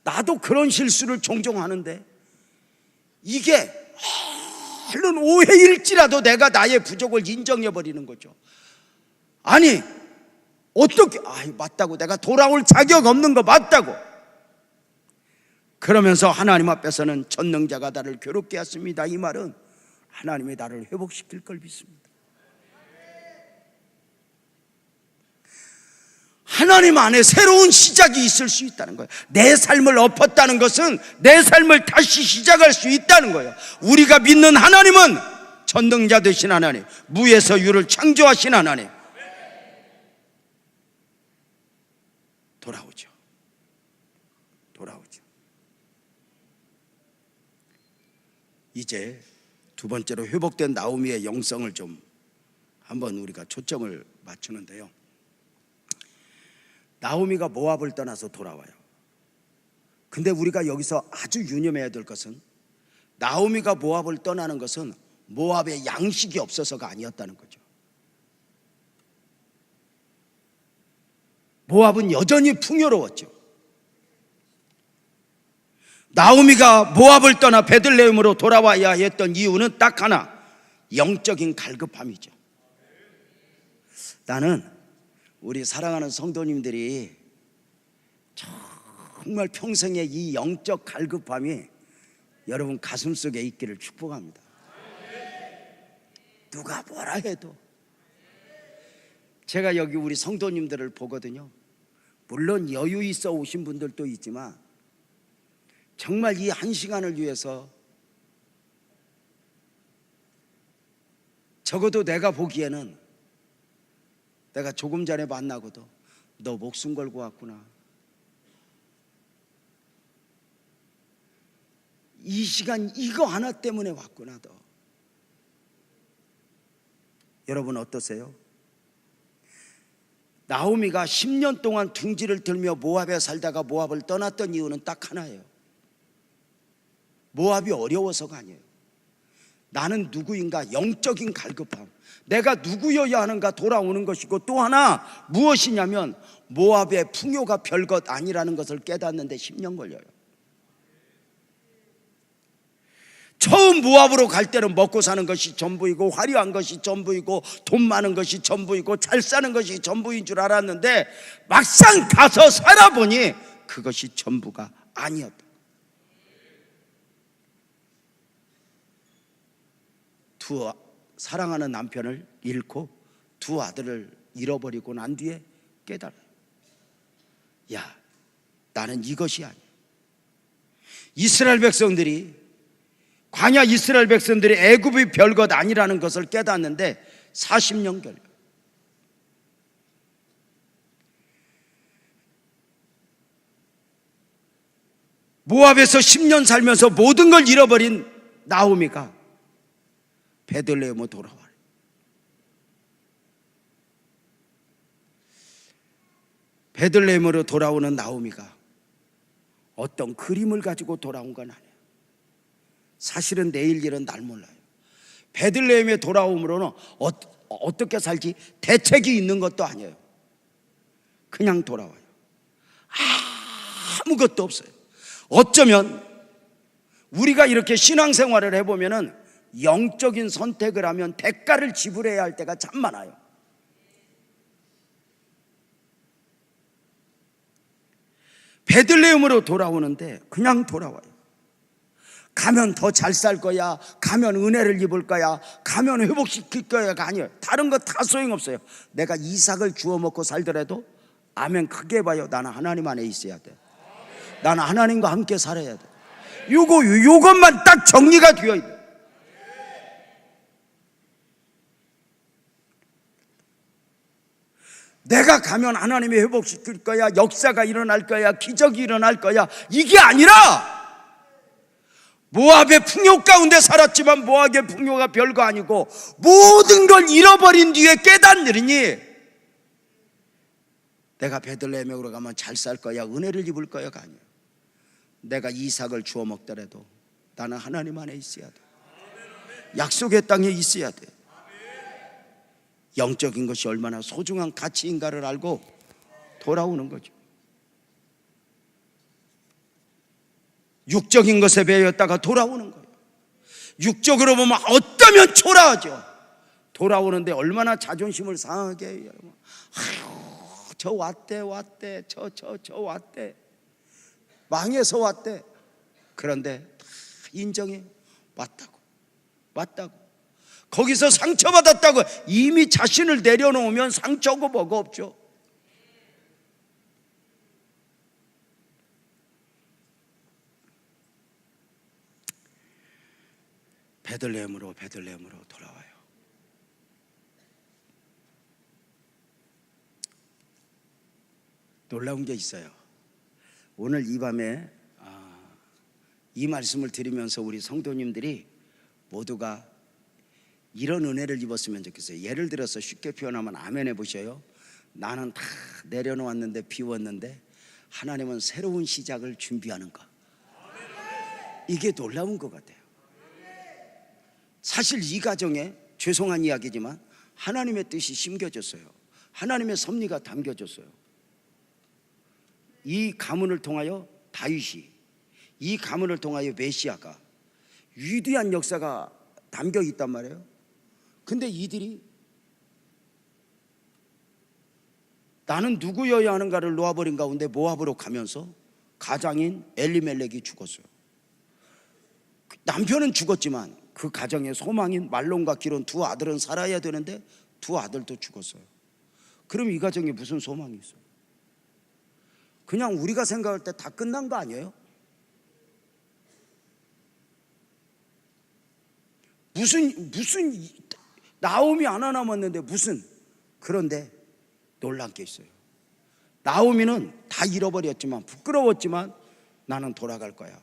[SPEAKER 1] 나도 그런 실수를 종종 하는데 이게 물론 오해일지라도 내가 나의 부족을 인정해버리는 거죠. 아니 어떻게 맞다고 내가 돌아올 자격 없는 거 맞다고 그러면서 하나님 앞에서는 전능자가 나를 괴롭게 했습니다. 이 말은 하나님이 나를 회복시킬 걸 믿습니다. 하나님 안에 새로운 시작이 있을 수 있다는 거예요. 내 삶을 엎었다는 것은 내 삶을 다시 시작할 수 있다는 거예요. 우리가 믿는 하나님은 전능자 되신 하나님, 무에서 유를 창조하신 하나님. 돌아오죠. 이제 두 번째로 회복된 나오미의 영성을 좀 한번 우리가 초점을 맞추는데요. 나오미가 모압을 떠나서 돌아와요. 근데 우리가 여기서 아주 유념해야 될 것은 나오미가 모압을 떠나는 것은 모압에 양식이 없어서가 아니었다는 거죠. 모압은 여전히 풍요로웠죠. 나오미가 모압을 떠나 베들레헴으로 돌아와야 했던 이유는 딱 하나, 영적인 갈급함이죠. 나는 우리 사랑하는 성도님들이 정말 평생에 이 영적 갈급함이 여러분 가슴속에 있기를 축복합니다. 누가 뭐라 해도 제가 여기 우리 성도님들을 보거든요. 물론 여유 있어 오신 분들도 있지만 정말 이 한 시간을 위해서 적어도 내가 보기에는 내가 조금 전에 만나고도 너 목숨 걸고 왔구나. 이 시간 이거 하나 때문에 왔구나. 너 여러분 어떠세요? 나오미가 10년 동안 둥지를 들며 모압에 살다가 모압을 떠났던 이유는 딱 하나예요. 모압이 어려워서가 아니에요. 나는 누구인가? 영적인 갈급함. 내가 누구여야 하는가 돌아오는 것이고, 또 하나 무엇이냐면 모압의 풍요가 별것 아니라는 것을 깨닫는데 10년 걸려요. 처음 모압으로 갈 때는 먹고 사는 것이 전부이고 화려한 것이 전부이고 돈 많은 것이 전부이고 잘 사는 것이 전부인 줄 알았는데 막상 가서 살아보니 그것이 전부가 아니었다. 두 사랑하는 남편을 잃고 두 아들을 잃어버리고 난 뒤에 깨달아요. 야, 나는 이것이 아니야. 이스라엘 백성들이, 광야 이스라엘 백성들이 애굽이 별것 아니라는 것을 깨닫는데 40년 걸려. 모압에서 10년 살면서 모든 걸 잃어버린 나오미가 베들레헴으로 돌아와. 베들레헴으로 돌아오는 나오미가 어떤 그림을 가지고 돌아온 건 아니에요. 사실은 내일 일은 날 몰라요. 베들레헴에 돌아옴으로는 어떻게 살지 대책이 있는 것도 아니에요. 그냥 돌아와요. 아무것도 없어요. 어쩌면 우리가 이렇게 신앙생활을 해보면은 영적인 선택을 하면 대가를 지불해야 할 때가 참 많아요. 베들레헴으로 돌아오는데 그냥 돌아와요. 가면 더 잘 살 거야, 가면 은혜를 입을 거야, 가면 회복시킬 거야가 아니에요. 다른 거 다 소용없어요. 내가 이삭을 주워 먹고 살더라도 아멘 크게 해봐요. 나는 하나님 안에 있어야 돼. 나는 하나님과 함께 살아야 돼. 요것만 딱 정리가 되어 있어요. 내가 가면 하나님이 회복시킬 거야, 역사가 일어날 거야, 기적이 일어날 거야, 이게 아니라 모압의 풍요 가운데 살았지만 모압의 풍요가 별거 아니고 모든 걸 잃어버린 뒤에 깨닫느니 내가 베들레헴으로 가면 잘 살 거야, 은혜를 입을 거야가 아니에요. 내가 이삭을 주워 먹더라도 나는 하나님 안에 있어야 돼. 약속의 땅에 있어야 돼. 영적인 것이 얼마나 소중한 가치인가를 알고 돌아오는 거죠. 육적인 것에 배였다가 돌아오는 거예요. 육적으로 보면 어떠면 초라하죠. 돌아오는데 얼마나 자존심을 상하게 해요. 아유, 저 왔대, 저 왔대, 망해서 왔대. 그런데 다 인정해. 왔다고. 거기서 상처받았다고 이미 자신을 내려놓으면 상처고 뭐가 없죠. 베들레헴으로 돌아와요. 놀라운 게 있어요. 오늘 이 밤에 이 말씀을 드리면서 우리 성도님들이 모두가 이런 은혜를 입었으면 좋겠어요. 예를 들어서 쉽게 표현하면 아멘 해보셔요. 나는 다 내려놓았는데 비웠는데 하나님은 새로운 시작을 준비하는 것. 이게 놀라운 것 같아요. 사실 이 가정에 죄송한 이야기지만 하나님의 뜻이 심겨졌어요. 하나님의 섭리가 담겨졌어요. 이 가문을 통하여 다윗이, 이 가문을 통하여 메시아가 위대한 역사가 담겨 있단 말이에요. 근데 이들이 나는 누구여야 하는가를 놓아버린 가운데 모압으로 가면서 가장인 엘리멜렉이 죽었어요. 남편은 죽었지만 그 가정의 소망인 말론과 기론 두 아들은 살아야 되는데 두 아들도 죽었어요. 그럼 이 가정에 무슨 소망이 있어요? 그냥 우리가 생각할 때 다 끝난 거 아니에요? 무슨 나오미 하나 남았는데 무슨. 그런데 놀란 게 있어요. 나오미는 다 잃어버렸지만 부끄러웠지만 나는 돌아갈 거야.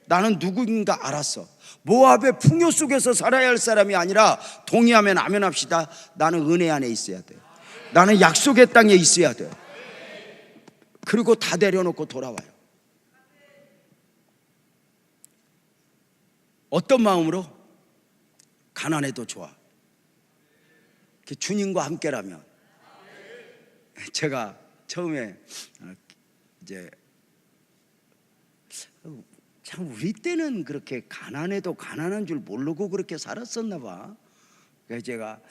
[SPEAKER 1] 나는 누구인가 알았어. 모압의 풍요 속에서 살아야 할 사람이 아니라 동의하면 아멘 합시다. 나는 은혜 안에 있어야 돼. 나는 약속의 땅에 있어야 돼. 그리고 다 내려놓고 돌아와요. 어떤 마음으로? 가난해도 좋아. 주님과 함께라면. 제가 처음에 이제 참 우리 때는 그렇게 가난해도 가난한 줄 모르고 그렇게 살았었나 봐. 그래서 제가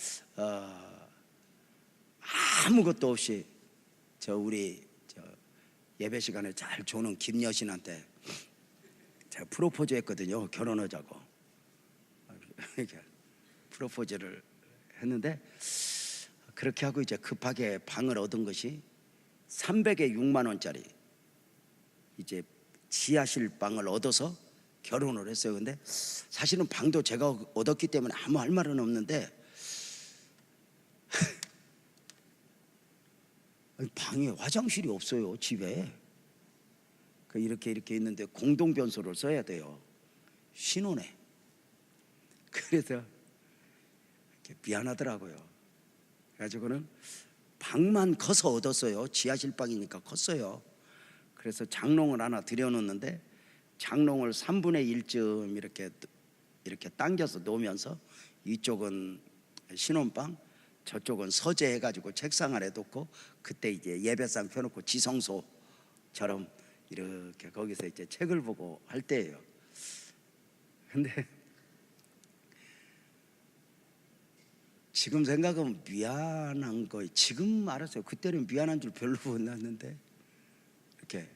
[SPEAKER 1] 아무것도 없이 우리 예배 시간에 잘 조는 김여신한테 제가 프로포즈 했거든요. 결혼하자고. 프로포즈를 했는데 그렇게 하고 이제 급하게 방을 얻은 것이 300에 6만 원짜리 이제 지하실 방을 얻어서 결혼을 했어요. 근데 사실은 방도 제가 얻었기 때문에 아무 할 말은 없는데 방에 화장실이 없어요, 집에. 이렇게 있는데 공동 변소를 써야 돼요, 신혼에. 그래서 미안하더라고요. 그래가지고는 방만 커서 얻었어요. 지하실 방이니까 컸어요. 그래서 장롱을 하나 들여놓는데 장롱을 3분의 1쯤 이렇게 당겨서 놓으면서 이쪽은 신혼방, 저쪽은 서재 해가지고 책상 아래 놓고, 그때 이제 예배상 펴놓고 지성소처럼 이렇게 거기서 이제 책을 보고 할 때예요. 근데 지금 생각하면 미안한 거, 지금 알았어요. 그때는 미안한 줄 별로 몰랐는데 이렇게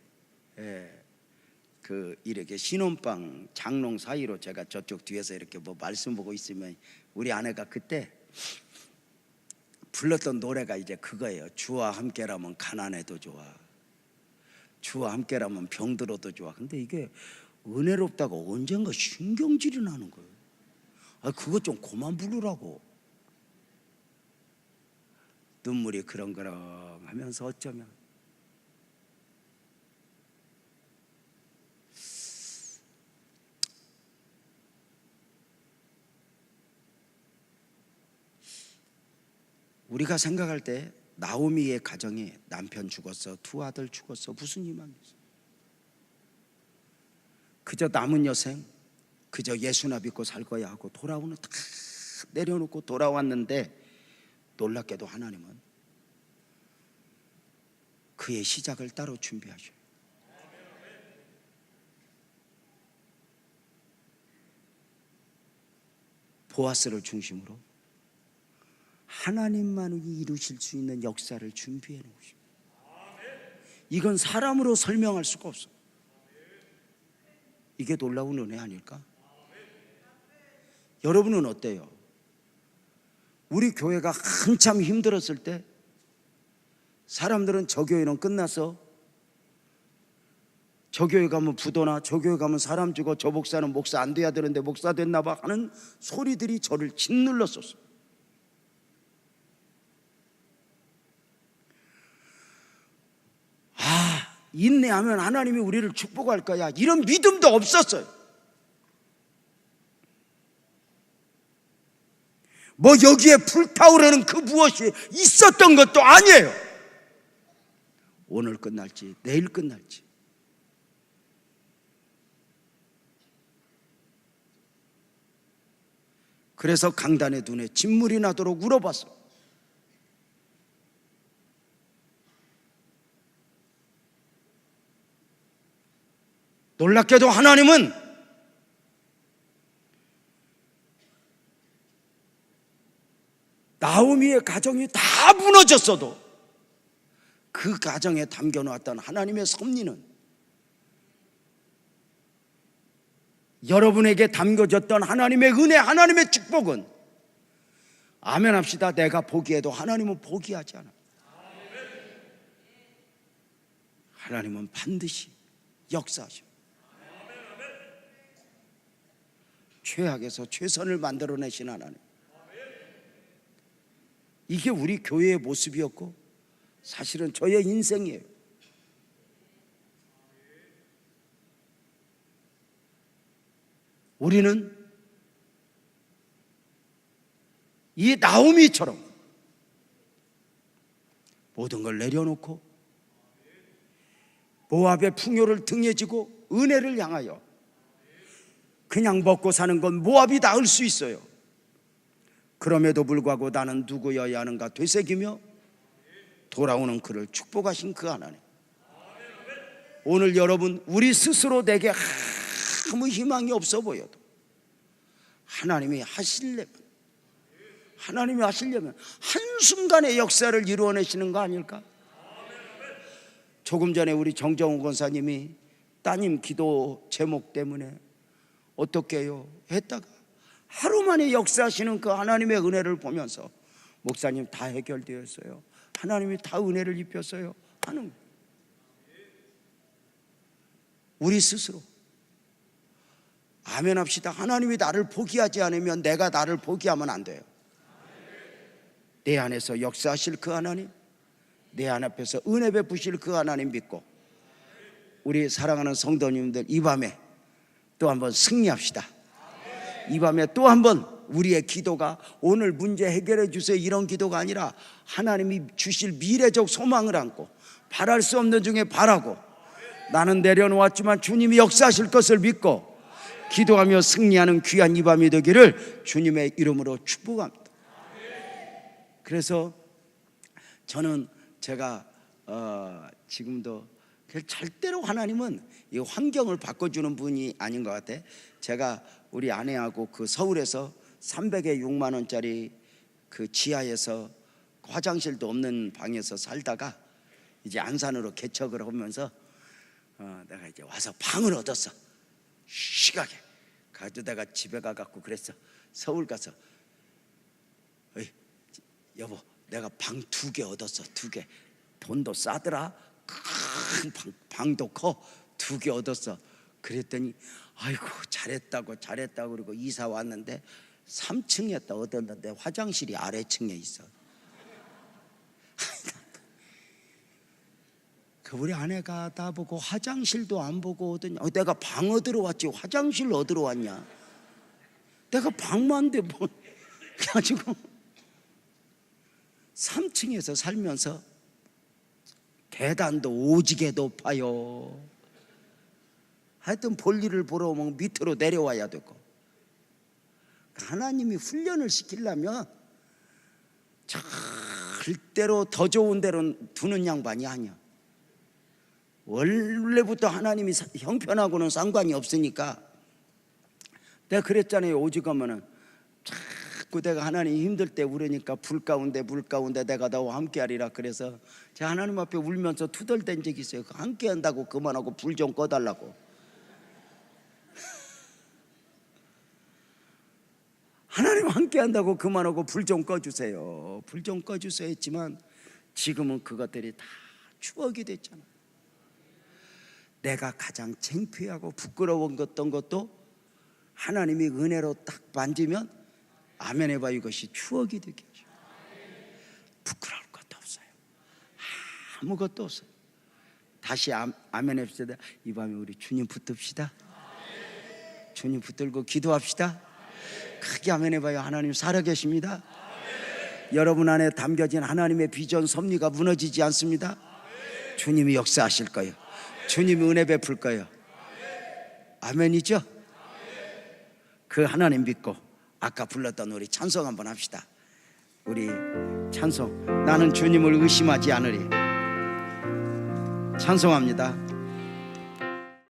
[SPEAKER 1] 이렇게 신혼방 장롱 사이로 제가 저쪽 뒤에서 이렇게 뭐 말씀 보고 있으면 우리 아내가 그때 불렀던 노래가 이제 그거예요. 주와 함께라면 가난해도 좋아, 주와 함께라면 병들어도 좋아. 근데 이게 은혜롭다고 언젠가 신경질이 나는 거예요. 그거 좀 그만 부르라고. 눈물이 그렁그렁 하면서 어쩌면 우리가 생각할 때 나오미의 가정에 남편 죽었어, 두 아들 죽었어, 무슨 희망이 있어? 그저 남은 여생, 그저 예수나 믿고 살 거야 하고 돌아오는 다 내려놓고 돌아왔는데, 놀랍게도 하나님은 그의 시작을 따로 준비하셔요. 보아스를 중심으로 하나님만이 이루실 수 있는 역사를 준비해 놓으십니다. 이건 사람으로 설명할 수가 없어. 이게 놀라운 은혜 아닐까? 여러분은 어때요? 우리 교회가 한참 힘들었을 때 사람들은 저 교회는 끝나서, 저 교회 가면 부도나, 저 교회 가면 사람 죽어, 저 목사는 목사 안 돼야 되는데 목사 됐나 봐 하는 소리들이 저를 짓눌렀었어요. 인내하면 하나님이 우리를 축복할 거야, 이런 믿음도 없었어요. 뭐 여기에 불타오르는 그 무엇이 있었던 것도 아니에요. 오늘 끝날지 내일 끝날지. 그래서 강단의 눈에 진물이 나도록 울어봤어. 놀랍게도 하나님은 나오미의 가정이 다 무너졌어도 그 가정에 담겨놓았던 하나님의 섭리는, 여러분에게 담겨졌던 하나님의 은혜, 하나님의 축복은, 아멘 합시다, 내가 포기해도 하나님은 포기하지 않아. 하나님은 반드시 역사하십니다. 최악에서 최선을 만들어내신 하나님. 이게 우리 교회의 모습이었고 사실은 저의 인생이에요. 우리는 이 나오미처럼 모든 걸 내려놓고 모압의 풍요를 등에 지고 은혜를 향하여, 그냥 먹고 사는 건 모압이 나을 수 있어요. 그럼에도 불구하고 나는 누구여야 하는가 되새기며 돌아오는 그를 축복하신 그 하나님. 오늘 여러분, 우리 스스로 내게 아무 희망이 없어 보여도 하나님이 하시려면 한순간의 역사를 이루어내시는 거 아닐까? 조금 전에 우리 정정우 권사님이 따님 기도 제목 때문에 어떻게 해요 했다가 하루 만에 역사하시는 그 하나님의 은혜를 보면서, 목사님 다 해결되었어요, 하나님이 다 은혜를 입혔어요 하는 거예요. 우리 스스로 아멘 합시다. 하나님이 나를 포기하지 않으면 내가 나를 포기하면 안 돼요. 내 안에서 역사하실 그 하나님, 내 안 앞에서 은혜 베푸실 그 하나님 믿고 우리 사랑하는 성도님들 이 밤에 또 한번 승리합시다. 이 밤에 또 한번 우리의 기도가 오늘 문제 해결해 주세요 이런 기도가 아니라 하나님이 주실 미래적 소망을 안고 바랄 수 없는 중에 바라고 나는 내려놓았지만 주님이 역사하실 것을 믿고 기도하며 승리하는 귀한 이 밤이 되기를 주님의 이름으로 축복합니다. 그래서 저는 제가 지금도 절대로 하나님은 이 환경을 바꿔주는 분이 아닌 것 같아. 제가 우리 아내하고 그 서울에서 300에 6만 원짜리 그 지하에서 화장실도 없는 방에서 살다가 이제 안산으로 개척을 하면서 내가 이제 와서 방을 얻었어. 시각에 가지고 내가 집에 가갖고 그랬어. 서울 가서 여보 내가 방 2개 얻었어. 2개 돈도 싸더라. 큰 방도 커. 2개 얻었어. 그랬더니 아이고 잘했다고 그러고 이사 왔는데 3층에 얻었는데 화장실이 아래층에 있어. 그 우리 아내가 나보고 화장실도 안 보고 오더니 내가 방 얻으러 왔지 화장실 얻으러 왔냐. 내가 방만데 뭐. 그래가지고 3층에서 살면서 계단도 오지게 높아요. 하여튼 볼일을 보러 오면 밑으로 내려와야 되고. 하나님이 훈련을 시키려면 절대로 더 좋은 데로 두는 양반이 아니야. 원래부터 하나님이 형편하고는 상관이 없으니까. 내가 그랬잖아요. 오죽하면은 자꾸 내가 하나님 힘들 때 울으니까 불 가운데 내가 너와 함께 하리라. 그래서 제가 하나님 앞에 울면서 투덜댄 적이 있어요. 함께 한다고 그만하고 불 좀 꺼달라고. 하나님 함께 한다고 그만하고 불 좀 꺼주세요. 불 좀 꺼주세요 했지만 지금은 그것들이 다 추억이 됐잖아. 내가 가장 창피하고 부끄러웠던 것도 하나님이 은혜로 딱 만지면 아멘 해봐. 이것이 추억이 되게 하죠. 부끄러울 것도 없어요. 아무것도 없어요. 다시 아멘 합시다. 이 밤에 우리 주님 붙듭시다. 주님 붙들고 기도합시다. 크게 아멘 해봐요. 하나님 살아계십니다. 여러분 안에 담겨진 하나님의 비전 섭리가 무너지지 않습니다. 주님이 역사하실 거예요. 주님이 은혜 베풀 거예요. 아멘이죠? 그 하나님 믿고 아까 불렀던 우리 찬송 한번 합시다. 우리 찬송 나는 주님을 의심하지 않으리 찬송합니다.